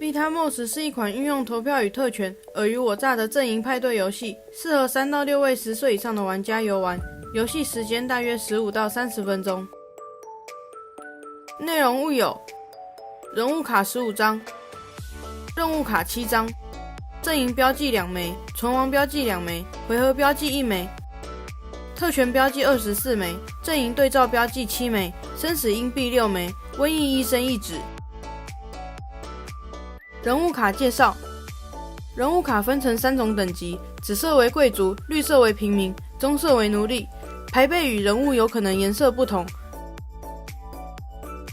Bitamos 是一款运用投票与特权、尔虞我诈的阵营派对游戏，适合3到6位10岁以上的玩家游玩。游戏时间大约15到30分钟。内容物有：人物卡15张，任务卡7张，阵营标记2枚，存亡标记2枚，回合标记1枚，特权标记24枚，阵营对照标记7枚，生死硬币6枚，瘟疫医生1纸。人物卡介绍：人物卡分成3种等级，紫色为贵族，绿色为平民，棕色为奴隶。牌背与人物有可能颜色不同，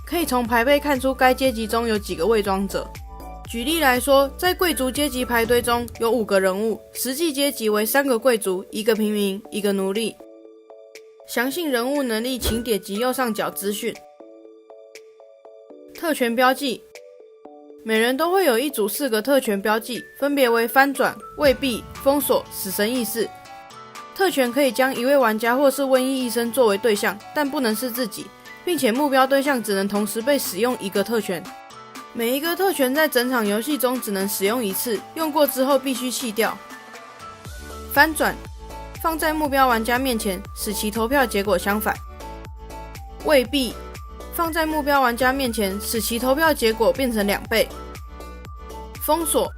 可以从牌背看出该阶级中有几个伪装者。举例来说，在贵族阶级牌堆中有5个人物，实际阶级为3个贵族、1个平民、1个奴隶。详细人物能力请点击右上角资讯。特权标记：每人都会有一组4个特权标记，分别为翻转、未必、封锁、死神意识。特权可以将一位玩家或是瘟疫医生作为对象，但不能是自己，并且目标对象只能同时被使用1个特权。每一个特权在整场游戏中只能使用1次，用过之后必须弃掉。翻转：放在目标玩家面前，使其投票结果相反。未必：放在目标玩家面前，使其投票结果变成2倍。封锁：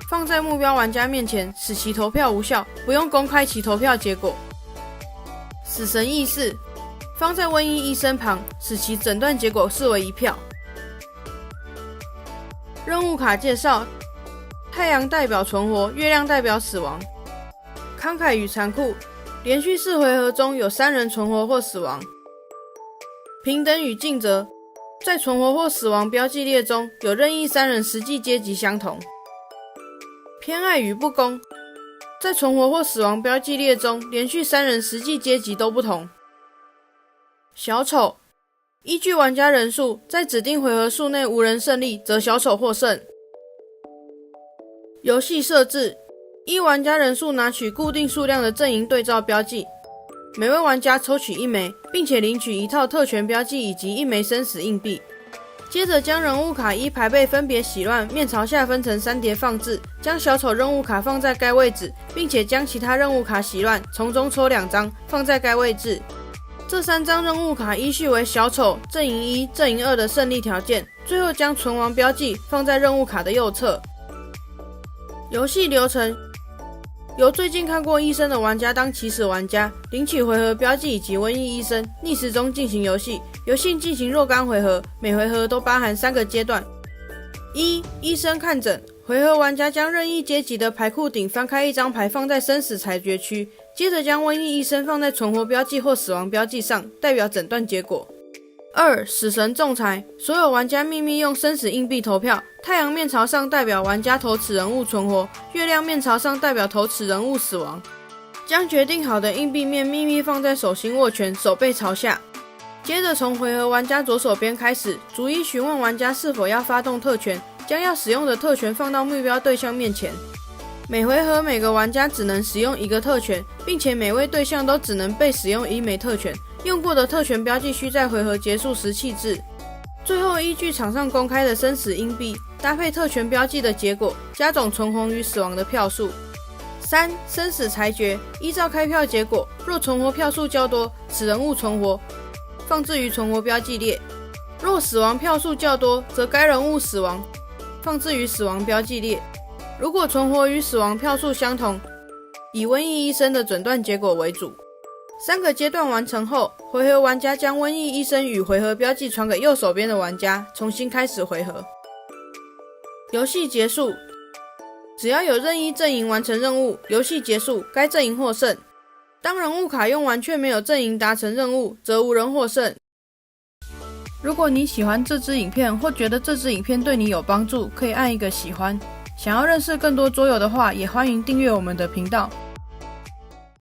放在目标玩家面前，使其投票无效，不用公开其投票结果。死神意识：放在瘟疫医生旁，使其诊断结果视为1票。任务卡介绍：太阳代表存活，月亮代表死亡。慷慨与残酷：连续4回合中有3人存活或死亡。平等与尽责：在存活或死亡标记列中有任意3人实际阶级相同。偏爱与不公：在存活或死亡标记列中，连续3人实际阶级都不同。小丑：依据玩家人数，在指定回合数内无人胜利，则小丑获胜。游戏设置：依玩家人数拿取固定数量的阵营对照标记，每位玩家抽取1枚，并且领取1套特权标记以及1枚生死硬币。接着将人物卡依牌背分别洗乱，面朝下分成3叠放置，将小丑任务卡放在该位置，并且将其他任务卡洗乱，从中抽2张放在该位置。这3张任务卡依序为小丑、阵营1、阵营2的胜利条件，最后将存亡标记放在任务卡的右侧。游戏流程：由最近看过医生的玩家当起始玩家，领取回合标记以及瘟疫医生，逆时钟进行游戏。游戏进行若干回合，每回合都包含3个阶段。1. 医生看诊：回合玩家将任意阶级的牌库顶翻开1张牌放在生死裁决区，接着将瘟疫医生放在存活标记或死亡标记上，代表诊断结果。2. 死神仲裁：所有玩家秘密用生死硬币投票，太阳面朝上代表玩家投此人物存活，月亮面朝上代表投此人物死亡。将决定好的硬币面秘密放在手心握拳，手背朝下。接着从回合玩家左手边开始，逐一询问玩家是否要发动特权，将要使用的特权放到目标对象面前。每回合每个玩家只能使用1个特权，并且每位对象都只能被使用1枚特权，用过的特权标记需在回合结束时弃置。最后依据场上公开的生死硬币，搭配特权标记的结果，加总存活与死亡的票数。3. 生死裁决：依照开票结果，若存活票数较多，此人物存活，放置于存活标记列；若死亡票数较多，则该人物死亡，放置于死亡标记列。如果存活与死亡票数相同，以瘟疫医生的诊断结果为主。3个阶段完成后，回合玩家将瘟疫医生与回合标记传给右手边的玩家，重新开始回合。游戏结束：只要有任意阵营完成任务，游戏结束，该阵营获胜。当人物卡用完却没有阵营达成任务，则无人获胜。如果你喜欢这支影片或觉得这支影片对你有帮助，可以按一个喜欢。想要认识更多桌游的话，也欢迎订阅我们的频道。